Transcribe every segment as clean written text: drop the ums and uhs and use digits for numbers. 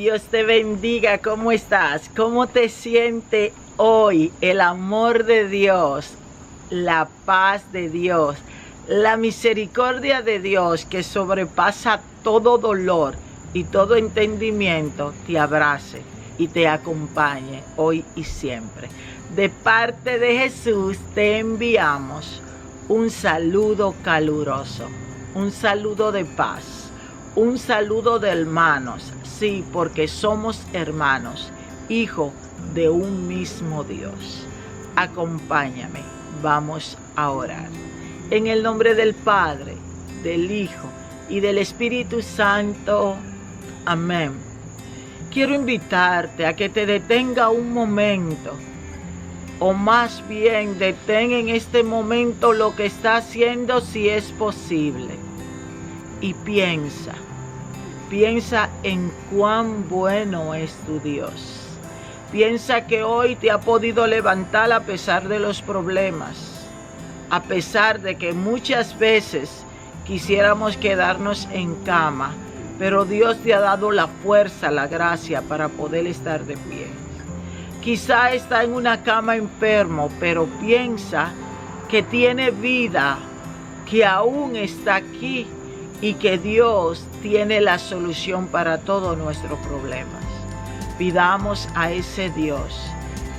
Dios te bendiga. ¿Cómo estás? ¿Cómo te siente hoy? El amor de Dios, la paz de Dios, la misericordia de Dios que sobrepasa todo dolor y todo entendimiento te abrace y te acompañe hoy y siempre. De parte de Jesús te enviamos un saludo caluroso, un saludo de paz, un saludo de hermanos. Sí, porque somos hermanos, hijos de un mismo Dios. Acompáñame, vamos a orar. En el nombre del Padre, del Hijo y del Espíritu Santo. Amén. Quiero invitarte a que te detenga un momento, o más bien detén en este momento lo que está haciendo si es posible. Y piensa en cuán bueno es tu Dios. Piensa que hoy te ha podido levantar a pesar de los problemas, a pesar de que muchas veces quisiéramos quedarnos en cama, pero Dios te ha dado la fuerza, la gracia para poder estar de pie. Quizá está en una cama enfermo, pero piensa que tiene vida, que aún está aquí y que Dios tiene la solución para todos nuestros problemas. Pidamos a ese Dios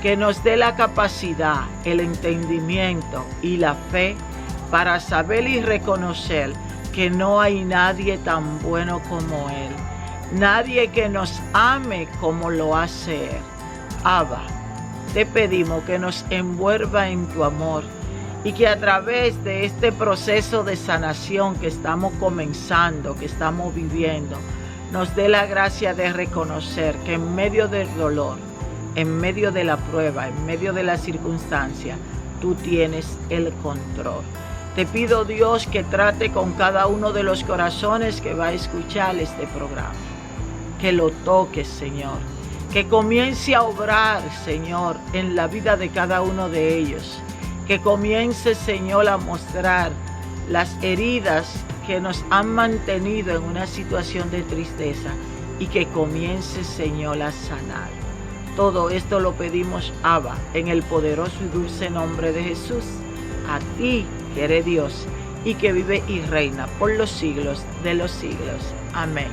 que nos dé la capacidad, el entendimiento y la fe para saber y reconocer que no hay nadie tan bueno como Él, nadie que nos ame como lo hace Él. Abba, te pedimos que nos envuelva en tu amor y que a través de este proceso de sanación que estamos comenzando, que estamos viviendo, nos dé la gracia de reconocer que en medio del dolor, en medio de la prueba, en medio de la circunstancia, tú tienes el control. Te pido, Dios, que trate con cada uno de los corazones que va a escuchar este programa. Que lo toques, Señor. Que comience a obrar, Señor, en la vida de cada uno de ellos. Que comience, Señor, a mostrar las heridas que nos han mantenido en una situación de tristeza y que comience, Señor, a sanar. Todo esto lo pedimos, Abba, en el poderoso y dulce nombre de Jesús. A ti, que eres Dios y que vive y reina por los siglos de los siglos. Amén.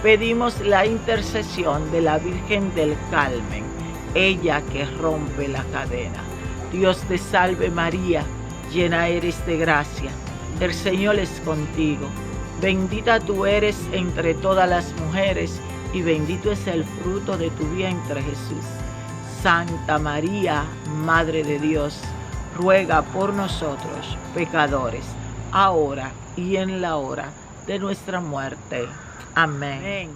Pedimos la intercesión de la Virgen del Carmen, ella que rompe la cadena. Dios te salve María, llena eres de gracia, el Señor es contigo. Bendita tú eres entre todas las mujeres y bendito es el fruto de tu vientre, Jesús. Santa María, Madre de Dios, ruega por nosotros, pecadores, ahora y en la hora de nuestra muerte. Amén.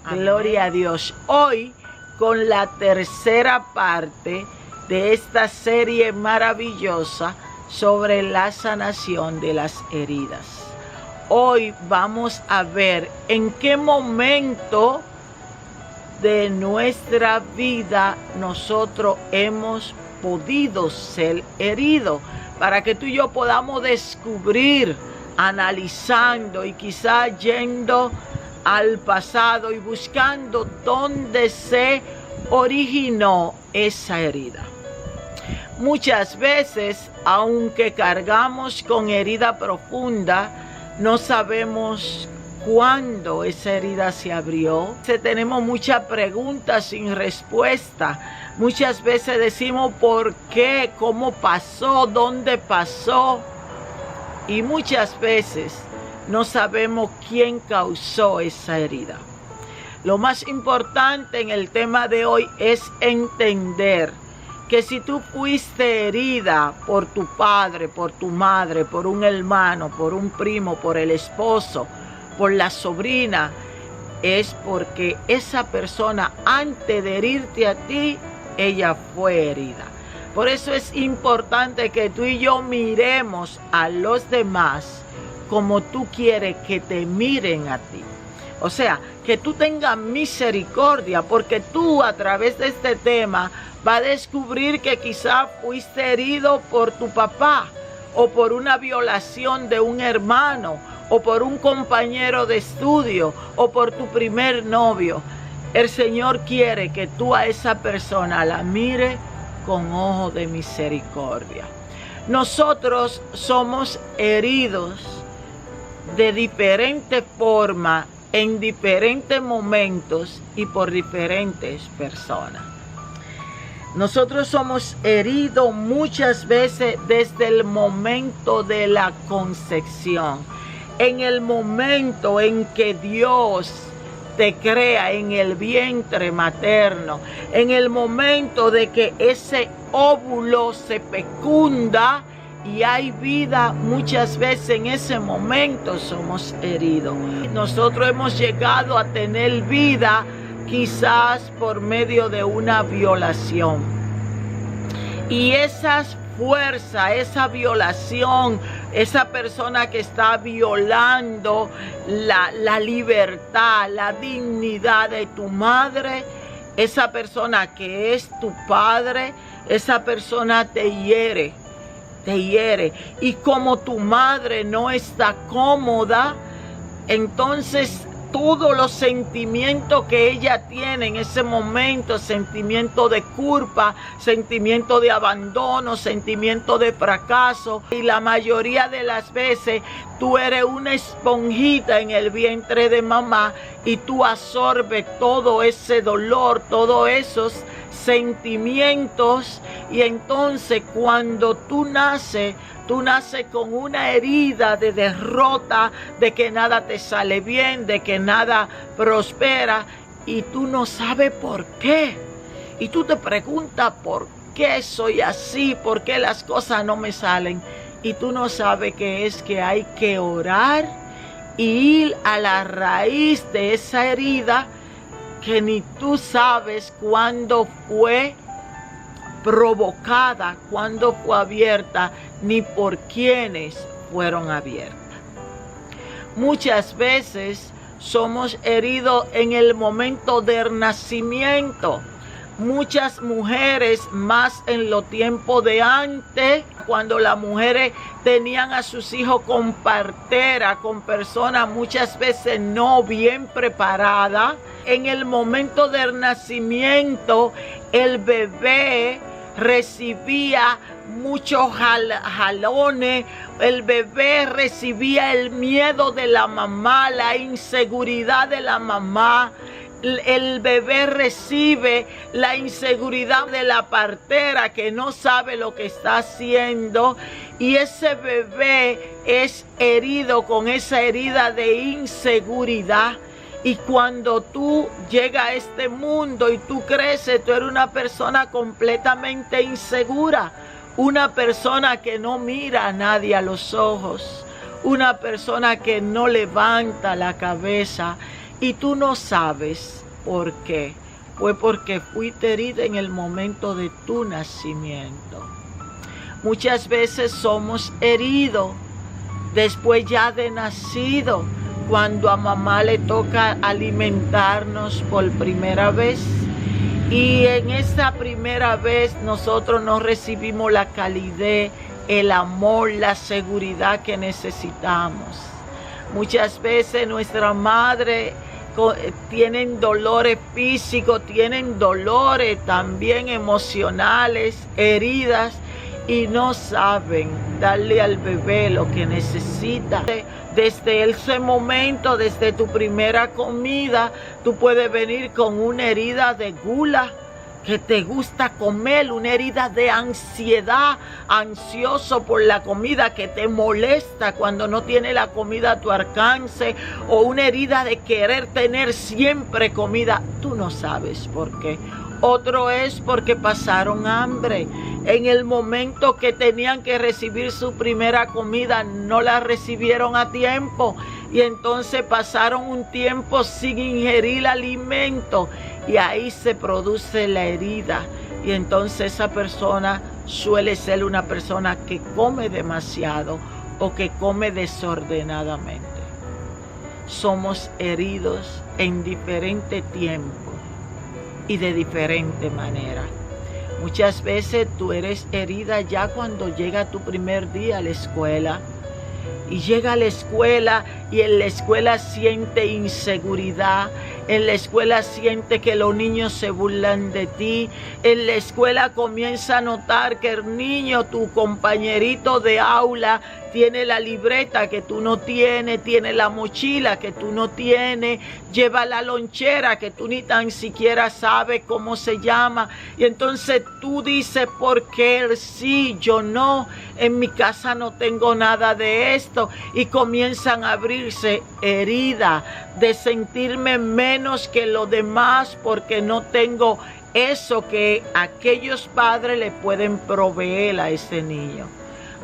Amén. Gloria a Dios. Hoy, con la tercera parte de esta serie maravillosa sobre la sanación de las heridas. Hoy vamos a ver en qué momento de nuestra vida nosotros hemos podido ser heridos, para que tú y yo podamos descubrir, analizando y quizá yendo al pasado y buscando dónde se originó esa herida. Muchas veces, aunque cargamos con herida profunda, no sabemos cuándo esa herida se abrió. Tenemos muchas preguntas sin respuesta. Muchas veces decimos por qué, cómo pasó, dónde pasó. Y muchas veces no sabemos quién causó esa herida. Lo más importante en el tema de hoy es entender que si tú fuiste herida por tu padre, por tu madre, por un hermano, por un primo, por el esposo, por la sobrina, es porque esa persona, antes de herirte a ti, ella fue herida. Por eso es importante que tú y yo miremos a los demás como tú quieres que te miren a ti. O sea, que tú tengas misericordia, porque tú a través de este tema vas a descubrir que quizá fuiste herido por tu papá, o por una violación de un hermano, o por un compañero de estudio, o por tu primer novio. el Señor quiere que tú a esa persona la mires con ojo de misericordia. Nosotros somos heridos de diferente forma, en diferentes momentos y por diferentes personas. Nosotros somos heridos muchas veces desde el momento de la concepción. En el momento en que Dios te crea en el vientre materno, en el momento de que ese óvulo se fecunda y hay vida, muchas veces en ese momento somos heridos. Nosotros hemos llegado a tener vida quizás por medio de una violación. Y esas fuerzas, esa violación, esa persona que está violando la libertad, la dignidad de tu madre, esa persona que es tu padre, esa persona te hiere. Y como tu madre no está cómoda, entonces todos los sentimientos que ella tiene en ese momento, sentimiento de culpa, sentimiento de abandono, sentimiento de fracaso, y la mayoría de las veces tú eres una esponjita en el vientre de mamá y tú absorbes todo ese dolor, todos esos sentimientos, y entonces cuando tú naces con una herida de derrota, de que nada te sale bien, de que nada prospera, y tú no sabes por qué. Y tú te preguntas por qué soy así, por qué las cosas no me salen. Y tú no sabes que es que hay que orar y ir a la raíz de esa herida que ni tú sabes cuándo fue provocada, cuándo fue abierta, ni por quienes fueron abiertas. Muchas veces somos heridos en el momento del nacimiento. Muchas mujeres, más en los tiempos de antes, cuando las mujeres tenían a sus hijos con partera, con personas muchas veces no bien preparadas, en el momento del nacimiento, el bebé recibía muchos jalones, el bebé recibía el miedo de la mamá, la inseguridad de la mamá. El bebé recibe la inseguridad de la partera que no sabe lo que está haciendo, y ese bebé es herido con esa herida de inseguridad. Y cuando tú llegas a este mundo y tú creces, tú eres una persona completamente insegura, una persona que no mira a nadie a los ojos, una persona que no levanta la cabeza. Y tú no sabes por qué. Fue porque fuiste herida en el momento de tu nacimiento. Muchas veces somos heridos después ya de nacido, cuando a mamá le toca alimentarnos por primera vez. Y en esa primera vez nosotros no recibimos la calidez, el amor, la seguridad que necesitamos. Muchas veces nuestra madre tienen dolores físicos, tienen dolores también emocionales, heridas, y no saben darle al bebé lo que necesita. Desde ese momento, desde tu primera comida, tú puedes venir con una herida de gula, que te gusta comer, una herida de ansiedad, ansioso por la comida, que te molesta cuando no tiene la comida a tu alcance, o una herida de querer tener siempre comida. Tú no sabes por qué. Otro es porque pasaron hambre. En el momento que tenían que recibir su primera comida, no la recibieron a tiempo. Y entonces pasaron un tiempo sin ingerir alimento. Y ahí se produce la herida. Y entonces esa persona suele ser una persona que come demasiado o que come desordenadamente. Somos heridos en diferente tiempo y de diferente manera. Muchas veces tú eres herida ya cuando llega tu primer día a la escuela, y llega a la escuela y en la escuela siente inseguridad, en la escuela siente que los niños se burlan de ti, en la escuela comienza a notar que el niño, tu compañerito de aula, tiene la libreta que tú no tienes, tiene la mochila que tú no tienes, lleva la lonchera que tú ni tan siquiera sabes cómo se llama. Y entonces tú dices, ¿por qué él sí, yo no? En mi casa no tengo nada de esto. Y comienzan a abrirse heridas de sentirme menos que los demás porque no tengo eso que aquellos padres le pueden proveer a ese niño.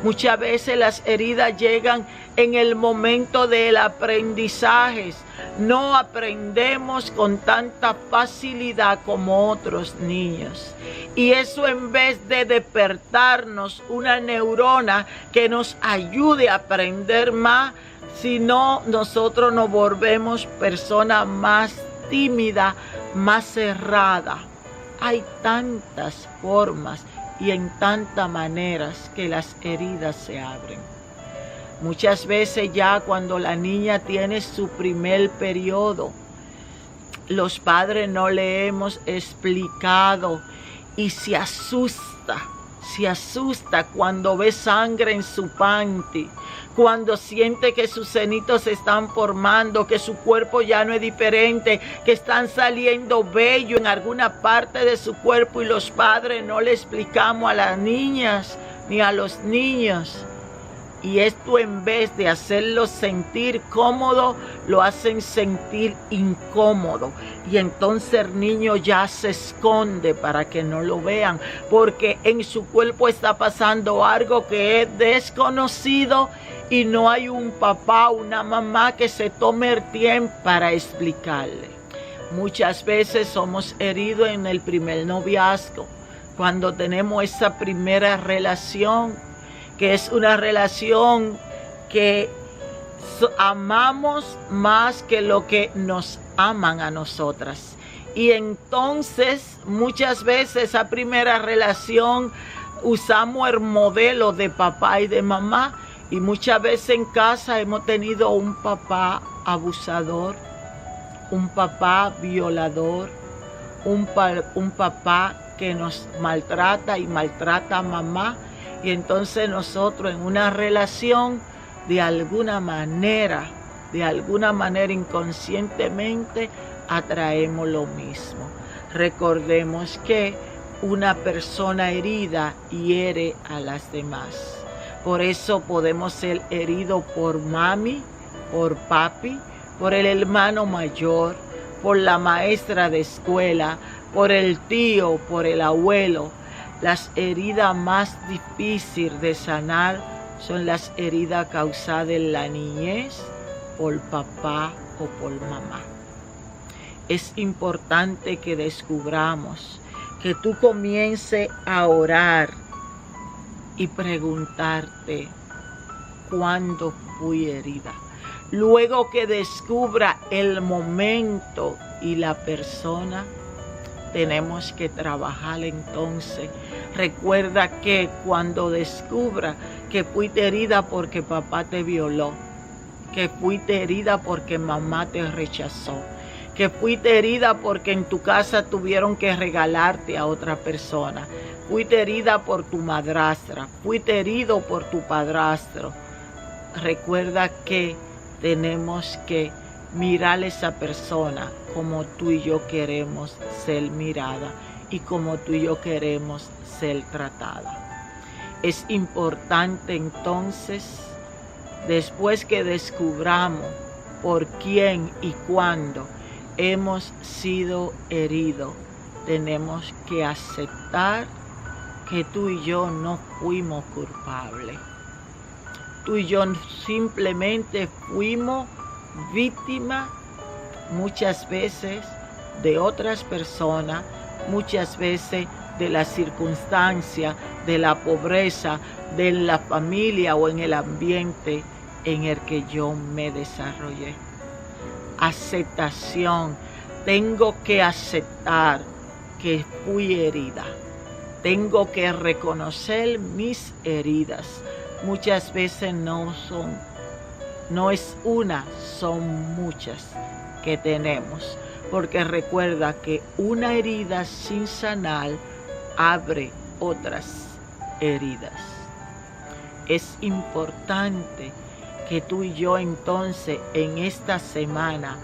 Muchas veces las heridas llegan en el momento del aprendizaje. No aprendemos con tanta facilidad como otros niños. Y eso, en vez de despertarnos una neurona que nos ayude a aprender más, sino nosotros nos volvemos personas más tímidas, más cerradas. Hay tantas formas y en tantas maneras que las heridas se abren. Muchas veces ya cuando la niña tiene su primer periodo, los padres no le hemos explicado y se asusta cuando ve sangre en su panty, cuando siente que sus senitos se están formando, que su cuerpo ya no es diferente, que están saliendo vello en alguna parte de su cuerpo y los padres no le explicamos a las niñas ni a los niños. Y esto, en vez de hacerlos sentir cómodo, lo hacen sentir incómodo. Y entonces el niño ya se esconde para que no lo vean, porque en su cuerpo está pasando algo que es desconocido y no hay un papá o una mamá que se tome el tiempo para explicarle. Muchas veces somos heridos en el primer noviazgo, cuando tenemos esa primera relación, que es una relación que amamos más que lo que nos aman a nosotras. Y entonces muchas veces esa primera relación usamos el modelo de papá y de mamá, y muchas veces en casa hemos tenido un papá abusador, un papá violador, un papá que nos maltrata y maltrata a mamá. Y entonces nosotros en una relación, de alguna manera inconscientemente, atraemos lo mismo. Recordemos que una persona herida hiere a las demás. Por eso podemos ser heridos por mami, por papi, por el hermano mayor, por la maestra de escuela, por el tío, por el abuelo. Las heridas más difíciles de sanar son las heridas causadas en la niñez por papá o por mamá. Es importante que descubramos, que tú comiences a orar y preguntarte, ¿cuándo fui herida? Luego que descubra el momento y la persona, tenemos que trabajar entonces. Recuerda que cuando descubra que fuiste herida porque papá te violó, que fuiste herida porque mamá te rechazó, que fuiste herida porque en tu casa tuvieron que regalarte a otra persona, fuiste herida por tu madrastra, fuiste herido por tu padrastro. Recuerda que tenemos que mirar a esa persona como tú y yo queremos ser mirada y como tú y yo queremos ser tratada. Es importante entonces, después que descubramos por quién y cuándo hemos sido heridos, tenemos que aceptar que tú y yo no fuimos culpables. Tú y yo simplemente fuimos víctimas muchas veces de otras personas, muchas veces de la circunstancia, de la pobreza, de la familia o en el ambiente en el que yo me desarrollé. Aceptación. Tengo que aceptar que fui herida. Tengo que reconocer mis heridas. Muchas veces no son No es una, son muchas que tenemos. Porque recuerda que una herida sin sanar abre otras heridas. Es importante que tú y yo entonces en esta semana,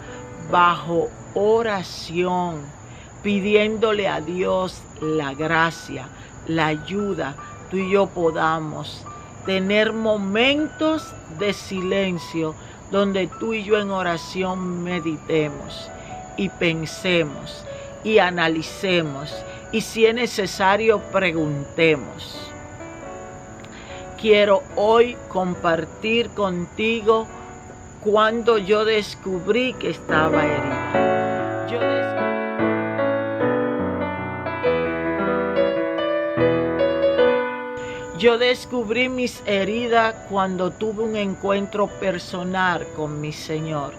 bajo oración, pidiéndole a Dios la gracia, la ayuda, tú y yo podamos tener momentos de silencio donde tú y yo en oración meditemos y pensemos y analicemos y si es necesario preguntemos. Quiero hoy compartir contigo cuando yo descubrí que estaba herida. Yo descubrí mis heridas cuando tuve un encuentro personal con mi Señor.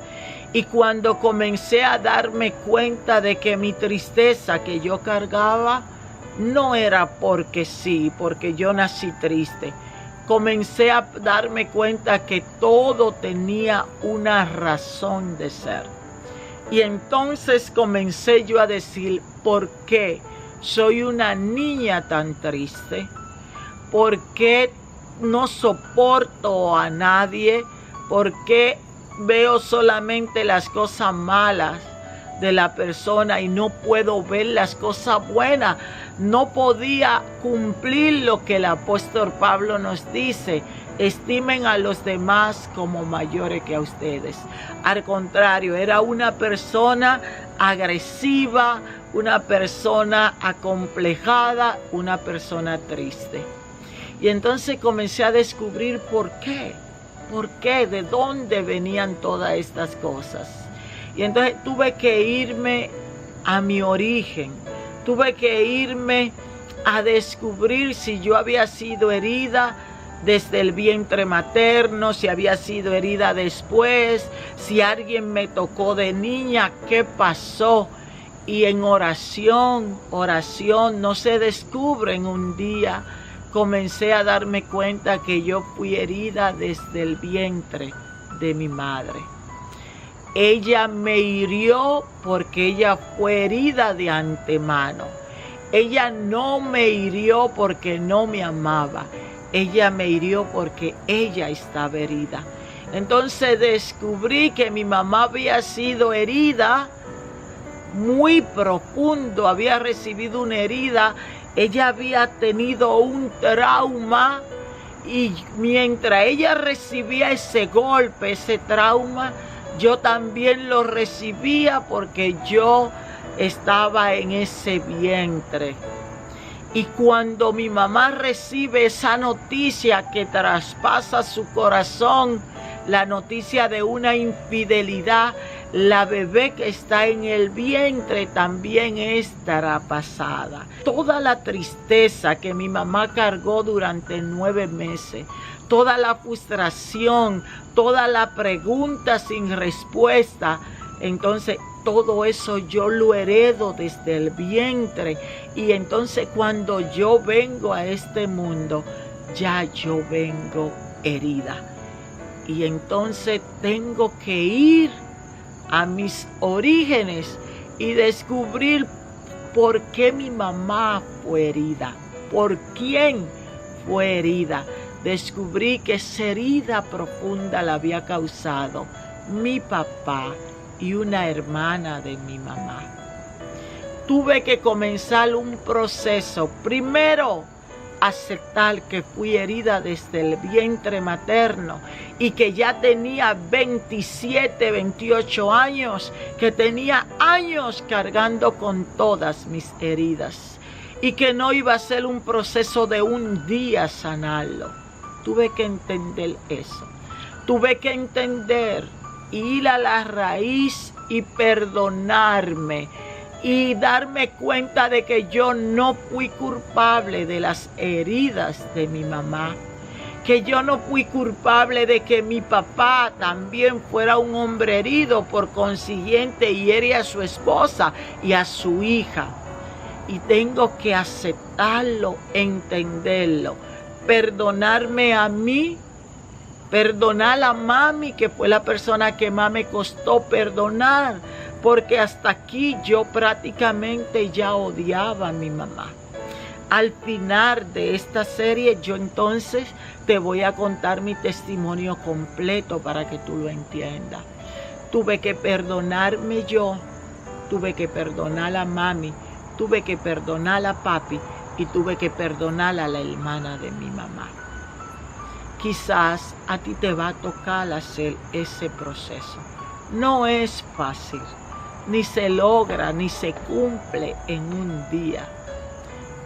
Y cuando comencé a darme cuenta de que mi tristeza que yo cargaba no era porque sí, porque yo nací triste. Comencé a darme cuenta que todo tenía una razón de ser. Y entonces comencé yo a decir, ¿por qué soy una niña tan triste? ¿Por qué no soporto a nadie? ¿Por qué veo solamente las cosas malas de la persona y no puedo ver las cosas buenas? No podía cumplir lo que el apóstol Pablo nos dice: estimen a los demás como mayores que a ustedes. Al contrario, era una persona agresiva, una persona acomplejada, una persona triste. Y entonces comencé a descubrir por qué, de dónde venían todas estas cosas. Y entonces tuve que irme a mi origen, tuve que irme a descubrir si yo había sido herida desde el vientre materno, si había sido herida después, si alguien me tocó de niña, qué pasó. Y en oración no se descubre en un día. Comencé a darme cuenta que yo fui herida desde el vientre de mi madre. Ella me hirió porque ella fue herida de antemano. Ella no me hirió porque no me amaba. Ella me hirió porque ella estaba herida. Entonces descubrí que mi mamá había sido herida muy profundo, había recibido una herida. Ella había tenido un trauma y mientras ella recibía ese golpe, ese trauma, yo también lo recibía porque yo estaba en ese vientre. Y cuando mi mamá recibe esa noticia que traspasa su corazón, la noticia de una infidelidad, la bebé que está en el vientre también estará pasada. Toda la tristeza que mi mamá cargó durante 9 meses, toda la frustración, toda la pregunta sin respuesta, entonces todo eso yo lo heredo desde el vientre. Y entonces cuando yo vengo a este mundo, ya yo vengo herida. Y entonces tengo que ir a mis orígenes y descubrir por qué mi mamá fue herida, por quién fue herida. Descubrí que esa herida profunda la había causado mi papá y una hermana de mi mamá. Tuve que comenzar un proceso. Primero, aceptar que fui herida desde el vientre materno y que ya tenía 27, 28 años, que tenía años cargando con todas mis heridas y que no iba a ser un proceso de un día sanarlo. Tuve que entender eso. Tuve que entender, ir a la raíz y perdonarme. Y darme cuenta de que yo no fui culpable de las heridas de mi mamá. Que yo no fui culpable de que mi papá también fuera un hombre herido. Por consiguiente, hiere a su esposa y a su hija. Y tengo que aceptarlo, entenderlo. Perdonarme a mí Perdonar a mami, que fue la persona que más me costó perdonar, porque hasta aquí yo prácticamente ya odiaba a mi mamá. Al final de esta serie yo entonces te voy a contar mi testimonio completo para que tú lo entiendas. Tuve que perdonarme yo, tuve que perdonar a mami, tuve que perdonar a papi y tuve que perdonar a la hermana de mi mamá. Quizás a ti te va a tocar hacer ese proceso. No es fácil, ni se logra, ni se cumple en un día,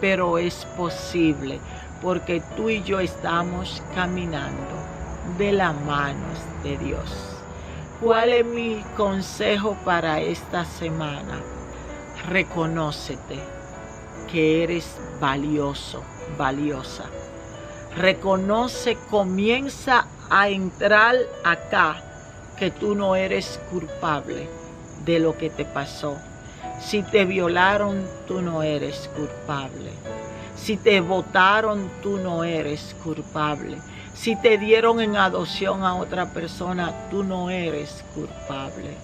pero es posible porque tú y yo estamos caminando de las manos de Dios. ¿Cuál es mi consejo para esta semana? Reconócete que eres valioso, valiosa. Reconoce, comienza a entrar acá que tú no eres culpable de lo que te pasó. Si te violaron, tú no eres culpable. Si te votaron, tú no eres culpable. Si te dieron en adopción a otra persona, tú no eres culpable.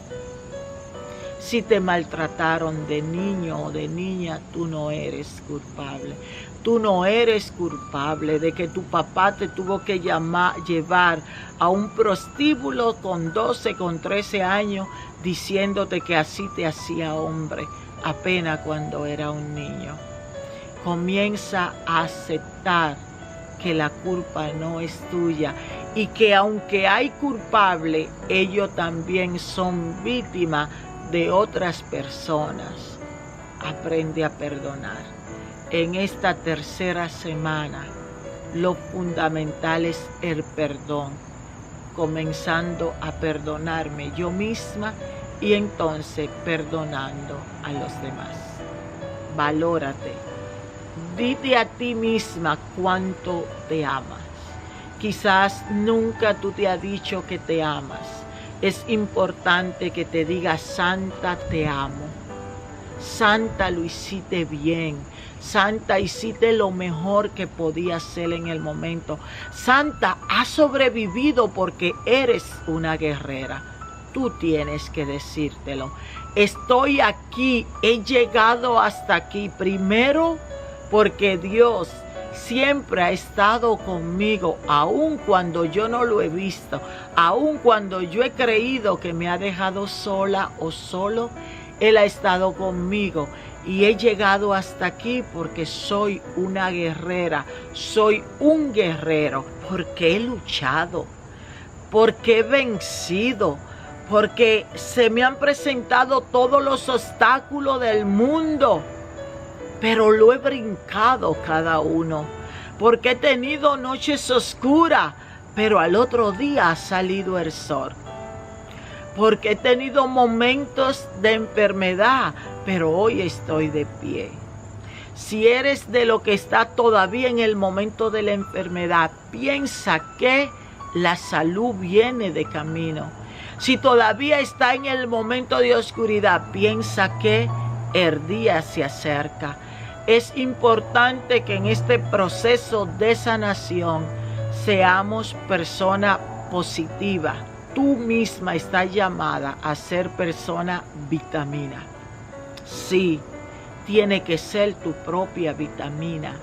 Si te maltrataron de niño o de niña, tú no eres culpable. Tú no eres culpable de que tu papá te tuvo que llevar a un prostíbulo con 12, con 13 años, diciéndote que así te hacía hombre, apenas cuando era un niño. Comienza a aceptar que la culpa no es tuya y que aunque hay culpable, ellos también son víctimas de otras personas. Aprende a perdonar. En esta tercera semana, lo fundamental es el perdón, comenzando a perdonarme yo misma y entonces perdonando a los demás. Valórate. Dite a ti misma cuánto te amas. Quizás nunca tú te has dicho que te amas. Es importante que te digas: Santa, te amo. Santa, lo hiciste bien. Santa, hiciste lo mejor que podías hacer en el momento. Santa, has sobrevivido porque eres una guerrera. Tú tienes que decírtelo. Estoy aquí, he llegado hasta aquí. Primero, porque Dios siempre ha estado conmigo, aun cuando yo no lo he visto, aun cuando yo he creído que me ha dejado sola o solo. Él ha estado conmigo y he llegado hasta aquí porque soy una guerrera, soy un guerrero, porque he luchado, porque he vencido, porque se me han presentado todos los obstáculos del mundo, pero lo he brincado cada uno, porque he tenido noches oscuras, pero al otro día ha salido el sol. Porque he tenido momentos de enfermedad, pero hoy estoy de pie. Si eres de lo que está todavía en el momento de la enfermedad, piensa que la salud viene de camino. Si todavía está en el momento de oscuridad, piensa que el día se acerca. Es importante que en este proceso de sanación seamos personas positivas. Tú misma estás llamada a ser persona vitamina. Sí, tiene que ser tu propia vitamina.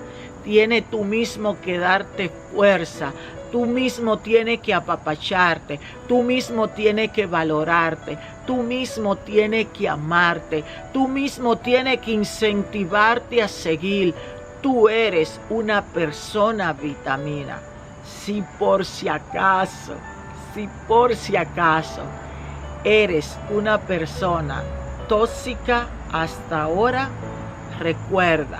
Tiene tú mismo que darte fuerza. Tú mismo tienes que apapacharte. Tú mismo tienes que valorarte. Tú mismo tienes que amarte. Tú mismo tienes que incentivarte a seguir. Tú eres una persona vitamina. Si por si acaso eres una persona tóxica hasta ahora, recuerda,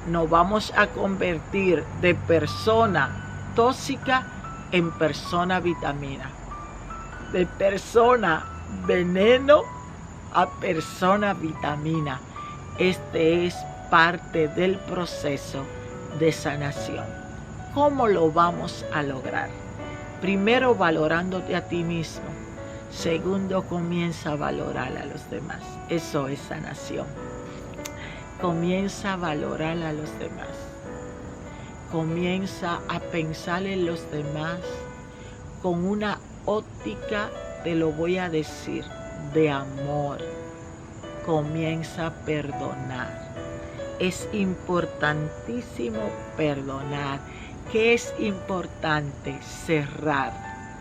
nos vamos a convertir de persona tóxica en persona vitamina, de persona veneno a persona vitamina. Este es parte del proceso de sanación. ¿Cómo lo vamos a lograr? Primero, valorándote a ti mismo. Segundo, comienza a valorar a los demás. Eso es sanación. Comienza a valorar a los demás. Comienza a pensar en los demás con una óptica, te lo voy a decir, de amor. Comienza a perdonar. Es importantísimo perdonar. ¿Qué es importante? Cerrar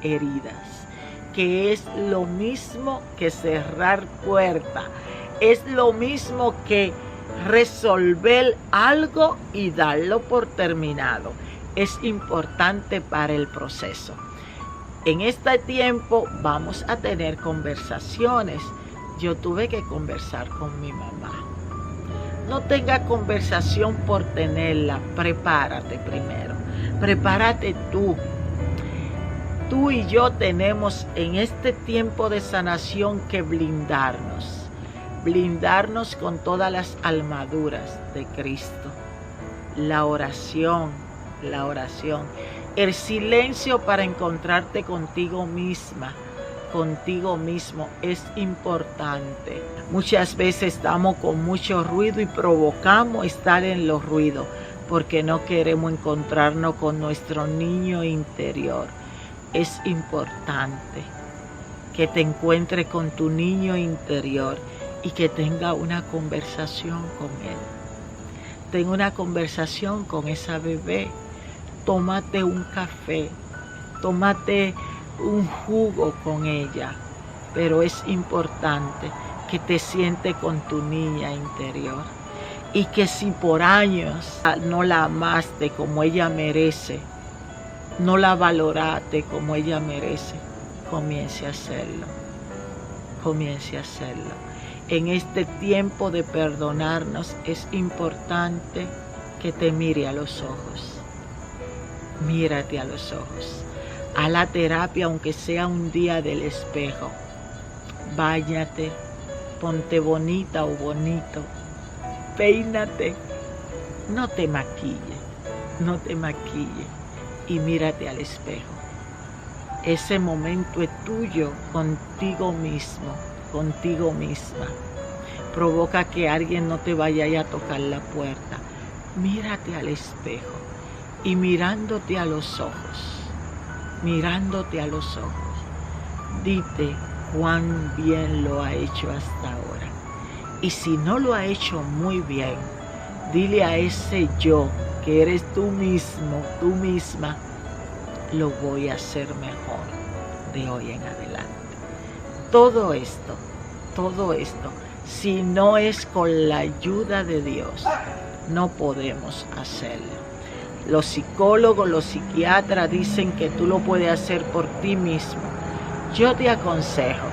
heridas. Que es lo mismo que cerrar puertas. Es lo mismo que resolver algo y darlo por terminado. Es importante para el proceso. En este tiempo vamos a tener conversaciones. Yo tuve que conversar con mi mamá. No tenga conversación por tenerla. Prepárate primero. Prepárate tú. Tú y yo tenemos en este tiempo de sanación que blindarnos. Blindarnos con todas las armaduras de Cristo. La oración. El silencio para encontrarte contigo misma, contigo mismo es importante. Muchas veces estamos con mucho ruido y provocamos estar en los ruidos porque no queremos encontrarnos con nuestro niño interior. Es importante que te encuentres con tu niño interior y que tenga una conversación con él. Tenga una conversación con esa bebé. Tómate un café, tómate un jugo con ella, pero es importante que te sientes con tu niña interior y que si por años no la amaste como ella merece, no la valoraste como ella merece, comience a hacerlo, comience a hacerlo. En este tiempo de perdonarnos es importante que te mire a los ojos. Mírate a los ojos. Haz la terapia aunque sea un día del espejo. Báñate, ponte bonita o bonito. Peínate. No te maquilles y mírate al espejo. Ese momento es tuyo contigo mismo, contigo misma. Provoca que alguien no te vaya a tocar la puerta. Mírate al espejo. Y mirándote a los ojos, dite cuán bien lo ha hecho hasta ahora. Y si no lo ha hecho muy bien, dile a ese yo, que eres tú mismo, tú misma, lo voy a hacer mejor de hoy en adelante. Todo esto, si no es con la ayuda de Dios, no podemos hacerlo. Los psicólogos, los psiquiatras dicen que tú lo puedes hacer por ti mismo. Yo te aconsejo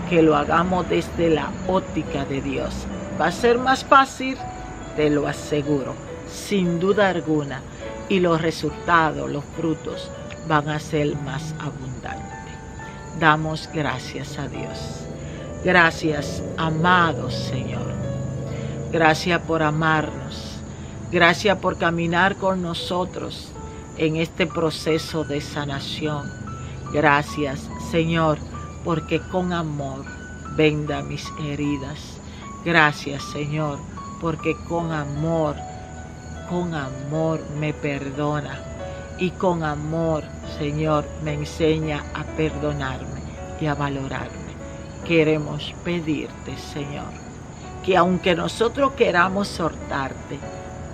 que lo hagamos desde la óptica de Dios. Va a ser más fácil, te lo aseguro, sin duda alguna. Y los resultados, los frutos, van a ser más abundantes. Damos gracias a Dios. Gracias, amado Señor. Gracias por amarnos. Gracias por caminar con nosotros en este proceso de sanación. Gracias, Señor, porque con amor venda mis heridas. Gracias, Señor, porque con amor me perdona. Y con amor, Señor, me enseña a perdonarme y a valorarme. Queremos pedirte, Señor, que aunque nosotros queramos soltarte,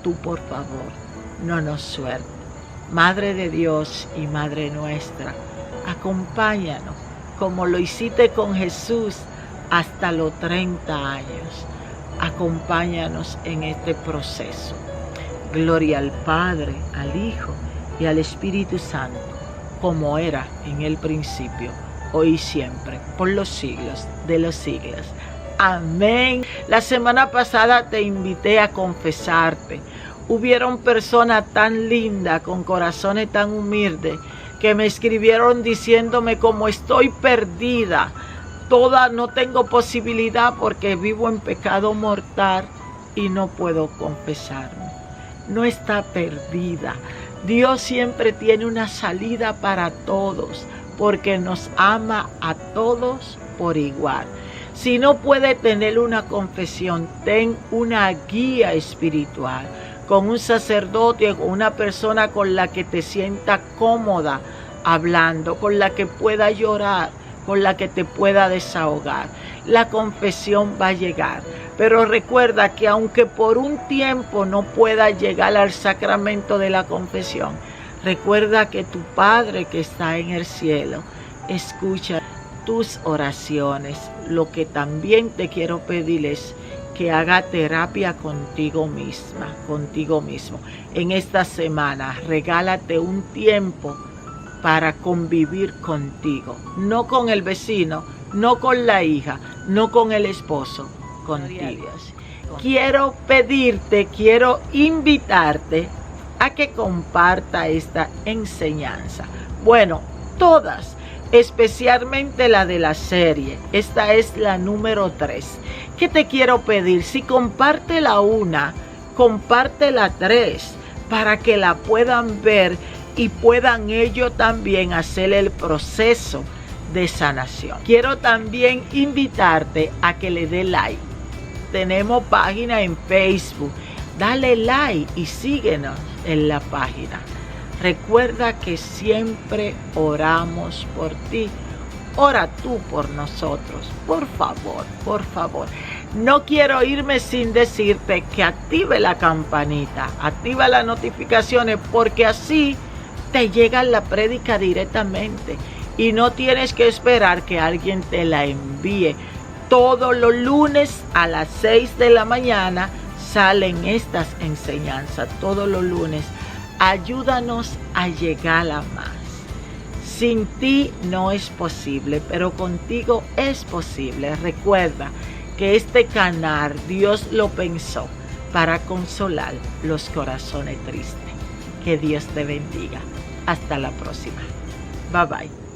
tú por favor no nos sueltes. Madre de Dios y Madre nuestra, acompáñanos como lo hiciste con Jesús hasta los 30 años. Acompáñanos en este proceso. Gloria al Padre, al Hijo y al Espíritu Santo, como era en el principio, hoy y siempre, por los siglos de los siglos. Amén. La semana pasada te invité a confesarte. Hubieron personas tan lindas, con corazones tan humildes, que me escribieron diciéndome cómo estoy perdida. No tengo posibilidad porque vivo en pecado mortal y no puedo confesarme. No está perdida. Dios siempre tiene una salida para todos, porque nos ama a todos por igual. Si no puede tener una confesión, ten una guía espiritual, con un sacerdote o una persona con la que te sientas cómoda hablando, con la que pueda llorar, con la que te pueda desahogar. La confesión va a llegar, pero recuerda que aunque por un tiempo no puedas llegar al sacramento de la confesión, recuerda que tu Padre que está en el cielo escucha tus oraciones. Lo que también te quiero pedir es que haga terapia contigo misma, contigo mismo. En esta semana, regálate un tiempo para convivir contigo, no con el vecino, no con la hija, no con el esposo, contigo. Quiero pedirte, quiero invitarte a que comparta esta enseñanza. Bueno, todas, especialmente la de la serie. Esta es la número 3. ¿Qué te quiero pedir? Si comparte la 1, comparte la 3, para que la puedan ver y puedan ellos también hacer el proceso de sanación. Quiero también invitarte a que le dé like. Tenemos página en Facebook. Dale like y síguenos en la página. Recuerda que siempre oramos por ti. Ora tú por nosotros. Por favor, por favor. No quiero irme sin decirte que active la campanita, activa las notificaciones, porque así te llega la prédica directamente y no tienes que esperar que alguien te la envíe. Todos los lunes a las 6 de la mañana salen estas enseñanzas, todos los lunes. Ayúdanos a llegar a más. Sin ti no es posible, pero contigo es posible. Recuerda que este canal Dios lo pensó para consolar los corazones tristes. Que Dios te bendiga. Hasta la próxima. Bye bye.